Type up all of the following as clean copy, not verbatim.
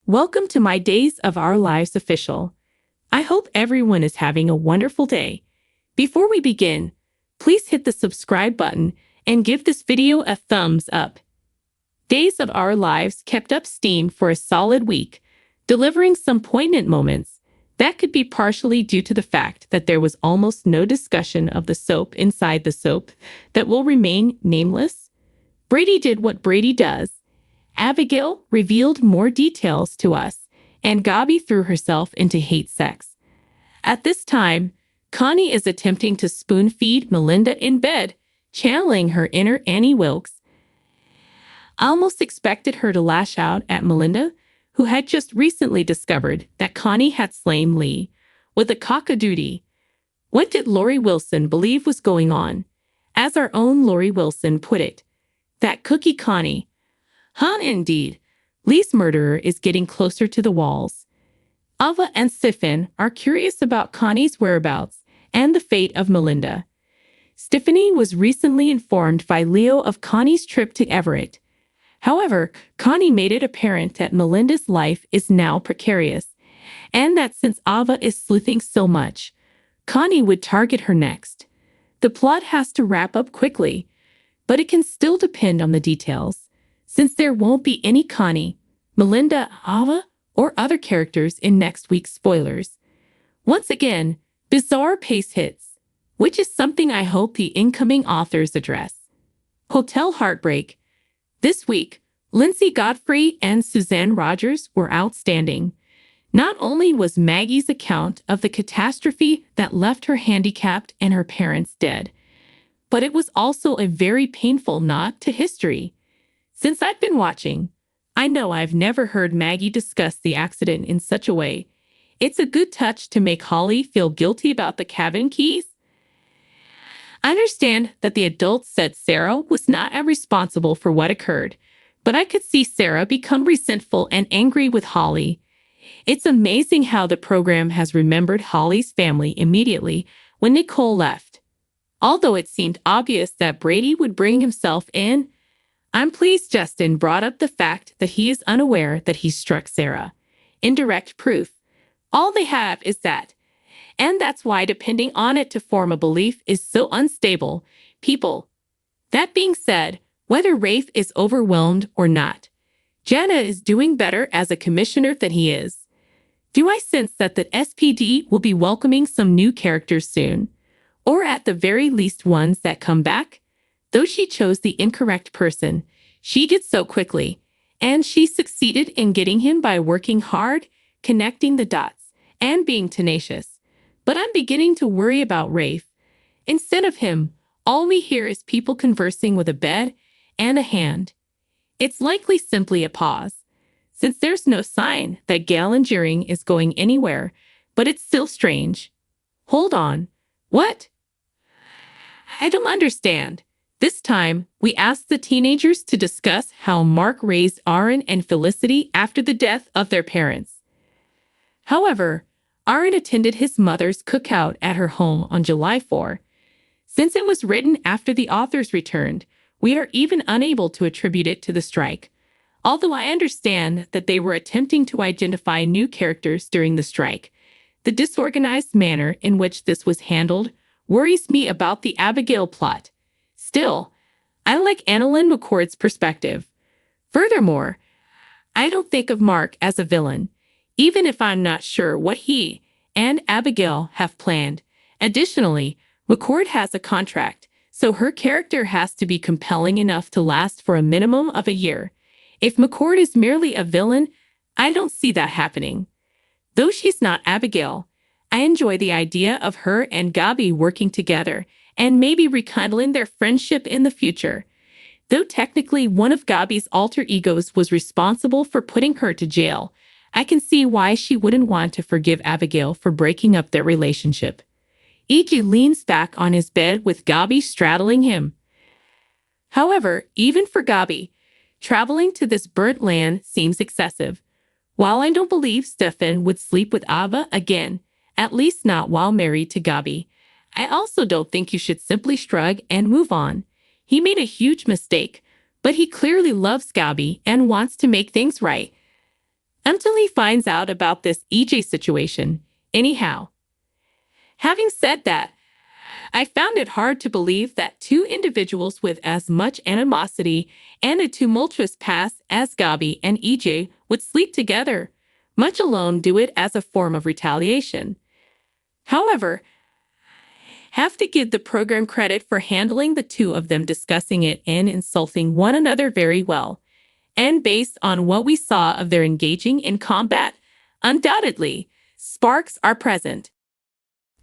Welcome to my Days of Our Lives official. I hope everyone is having a wonderful day. Before we begin, please hit the subscribe button and give this video a thumbs up. Days of Our Lives kept up steam for a solid week, delivering some poignant moments. That could be partially due to the fact that there was almost no discussion of the soap inside the soap that will remain nameless. Brady did what Brady does. Abigail revealed more details to us, and Gabi threw herself into hate sex. At this time, Connie is attempting to spoon-feed Melinda in bed, channeling her inner Annie Wilkes. I almost expected her to lash out at Melinda, who had just recently discovered that Connie had slain Lee with a cock-a-doodle. What did Lori Wilson believe was going on? As our own Lori Wilson put it, that cookie Connie. Huh, indeed. Lee's murderer is getting closer to the walls. Ava and Stefan are curious about Connie's whereabouts and the fate of Melinda. Stephanie was recently informed by Leo of Connie's trip to Everett. However, Connie made it apparent that Melinda's life is now precarious, and that since Ava is sleuthing so much, Connie would target her next. The plot has to wrap up quickly, but it can still depend on the details. Since there won't be any Connie, Melinda, Ava, or other characters in next week's spoilers. Once again, bizarre pace hits, which is something I hope the incoming authors address. Hotel Heartbreak. This week, Lindsay Godfrey and Suzanne Rogers were outstanding. Not only was Maggie's account of the catastrophe that left her handicapped and her parents dead, but it was also a very painful nod to history. Since I've been watching, I know I've never heard Maggie discuss the accident in such a way. It's a good touch to make Holly feel guilty about the cabin keys. I understand that the adults said Sarah was not as responsible for what occurred, but I could see Sarah become resentful and angry with Holly. It's amazing how the program has remembered Holly's family immediately when Nicole left. Although it seemed obvious that Brady would bring himself in, I'm pleased Justin brought up the fact that he is unaware that he struck Sarah. Indirect proof. All they have is that. And that's why depending on it to form a belief is so unstable. People. That being said, whether Rafe is overwhelmed or not, Jana is doing better as a commissioner than he is. Do I sense that the SPD will be welcoming some new characters soon? Or at the very least ones that come back? Though she chose the incorrect person, she did so quickly, and she succeeded in getting him by working hard, connecting the dots, and being tenacious. But I'm beginning to worry about Rafe. Instead of him, all we hear is people conversing with a bed and a hand. It's likely simply a pause, since there's no sign that Gail and Jeering is going anywhere, but it's still strange. Hold on. What? I don't understand. This time, we asked the teenagers to discuss how Mark raised Aaron and Felicity after the death of their parents. However, Aaron attended his mother's cookout at her home on July 4. Since it was written after the authors returned, we are even unable to attribute it to the strike. Although I understand that they were attempting to identify new characters during the strike, the disorganized manner in which this was handled worries me about the Abigail plot. Still, I like Annalyn McCord's perspective. Furthermore, I don't think of Mark as a villain, even if I'm not sure what he and Abigail have planned. Additionally, McCord has a contract, so her character has to be compelling enough to last for a minimum of a year. If McCord is merely a villain, I don't see that happening. Though she's not Abigail, I enjoy the idea of her and Gabi working together and maybe rekindling their friendship in the future. Though technically one of Gabi's alter egos was responsible for putting her to jail, I can see why she wouldn't want to forgive Abigail for breaking up their relationship. E.G. leans back on his bed with Gabi straddling him. However, even for Gabi, traveling to this burnt land seems excessive. While I don't believe Stefan would sleep with Ava again, at least not while married to Gabi, I also don't think you should simply shrug and move on. He made a huge mistake, but he clearly loves Gabi and wants to make things right. until he finds out about this EJ situation. Anyhow, having said that, I found it hard to believe that two individuals with as much animosity and a tumultuous past as Gabi and EJ would sleep together, much alone do it as a form of retaliation. However, have to give the program credit for handling the two of them discussing it and insulting one another very well. And based on what we saw of their engaging in combat, undoubtedly, sparks are present.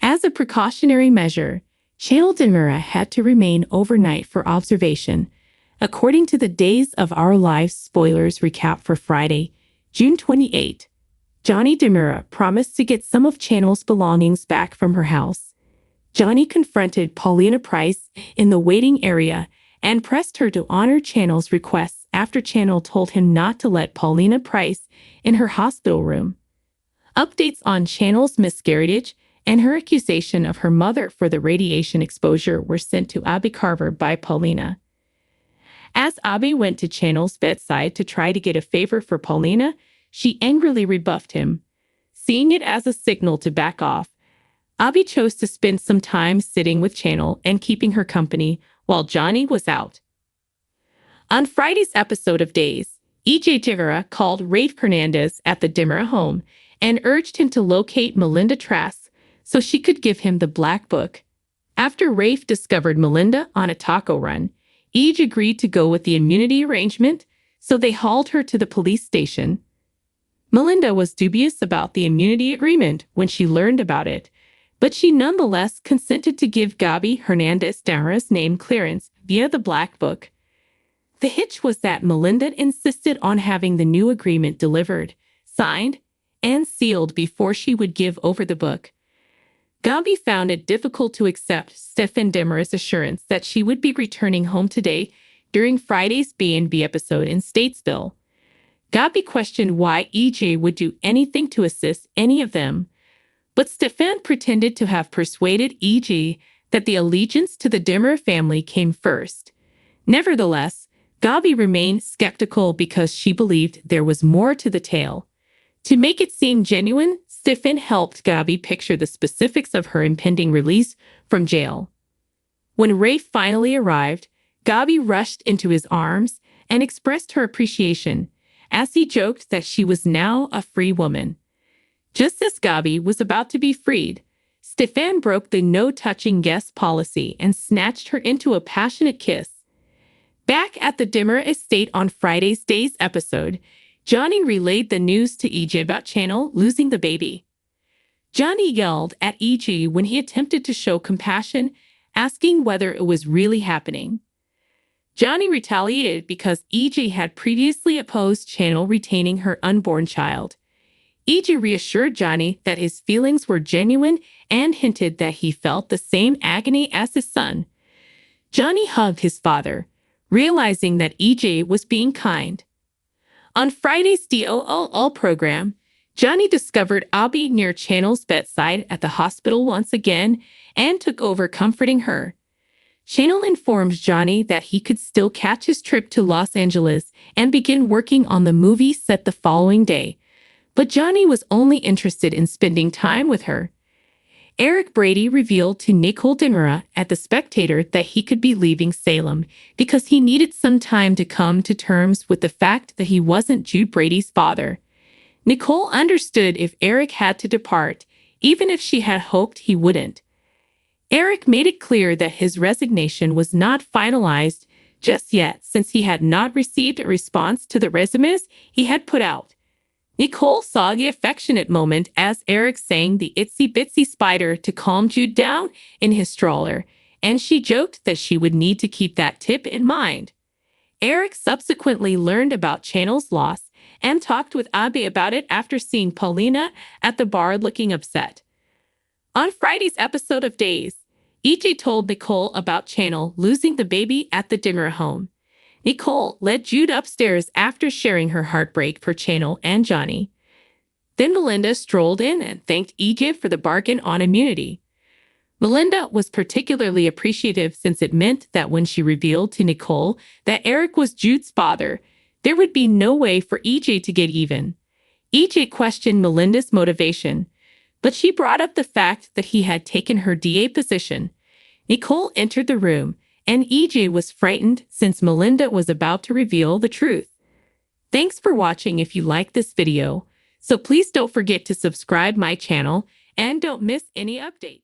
As a precautionary measure, Channel Demura had to remain overnight for observation. According to the Days of Our Lives spoilers recap for Friday, June 28, Johnny Demura promised to get some of Channel's belongings back from her house. Johnny confronted Paulina Price in the waiting area and pressed her to honor Channel's requests after Channel told him not to let Paulina Price in her hospital room. Updates on Channel's miscarriage and her accusation of her mother for the radiation exposure were sent to Abby Carver by Paulina. As Abby went to Channel's bedside to try to get a favor for Paulina, she angrily rebuffed him. Seeing it as a signal to back off, Abby chose to spend some time sitting with Channel and keeping her company while Johnny was out. On Friday's episode of Days, EJ Demura called Rafe Hernandez at the Demura home and urged him to locate Melinda Trask so she could give him the black book. After Rafe discovered Melinda on a taco run, EJ agreed to go with the immunity arrangement, so they hauled her to the police station. Melinda was dubious about the immunity agreement when she learned about it, but she nonetheless consented to give Gabi Hernandez Demura's name clearance via the black book. The hitch was that Melinda insisted on having the new agreement delivered, signed, and sealed before she would give over the book. Gabi found it difficult to accept Stefan Demura's assurance that she would be returning home today during Friday's B&B episode in Statesville. Gabi questioned why EJ would do anything to assist any of them, but Stefan pretended to have persuaded EJ that the allegiance to the Demura family came first. Nevertheless, Gabi remained skeptical because she believed there was more to the tale. To make it seem genuine, Stefan helped Gabi picture the specifics of her impending release from jail. When Rafe finally arrived, Gabi rushed into his arms and expressed her appreciation, as he joked that she was now a free woman. Just as Gabi was about to be freed, Stefan broke the no-touching guest policy and snatched her into a passionate kiss. Back at the Demura estate on Friday's Days episode, Johnny relayed the news to EJ about Channel losing the baby. Johnny yelled at EJ when he attempted to show compassion, asking whether it was really happening. Johnny retaliated because EJ had previously opposed Channel retaining her unborn child. EJ reassured Johnny that his feelings were genuine and hinted that he felt the same agony as his son. Johnny hugged his father, realizing that EJ was being kind. On Friday's DOLL program, Johnny discovered Abby near Channel's bedside at the hospital once again and took over comforting her. Channel informs Johnny that he could still catch his trip to Los Angeles and begin working on the movie set the following day, but Johnny was only interested in spending time with her. Eric Brady revealed to Nicole Demura at The Spectator that he could be leaving Salem because he needed some time to come to terms with the fact that he wasn't Jude Brady's father. Nicole understood if Eric had to depart, even if she had hoped he wouldn't. Eric made it clear that his resignation was not finalized just yet, since he had not received a response to the resumes he had put out. Nicole saw the affectionate moment as Eric sang the Itsy Bitsy Spider to calm Jude down in his stroller, and she joked that she would need to keep that tip in mind. Eric subsequently learned about Channel's loss and talked with Abby about it after seeing Paulina at the bar looking upset. On Friday's episode of Days, EJ told Nicole about Channel losing the baby at the Demura home. Nicole led Jude upstairs after sharing her heartbreak for Channel and Johnny. Then Melinda strolled in and thanked EJ for the bargain on immunity. Melinda was particularly appreciative since it meant that when she revealed to Nicole that Eric was Jude's father, there would be no way for EJ to get even. EJ questioned Melinda's motivation, but she brought up the fact that he had taken her DA position. Nicole entered the room, and EJ was frightened since Melinda was about to reveal the truth. Thanks for watching. If you like this video, so please don't forget to subscribe my channel and don't miss any update.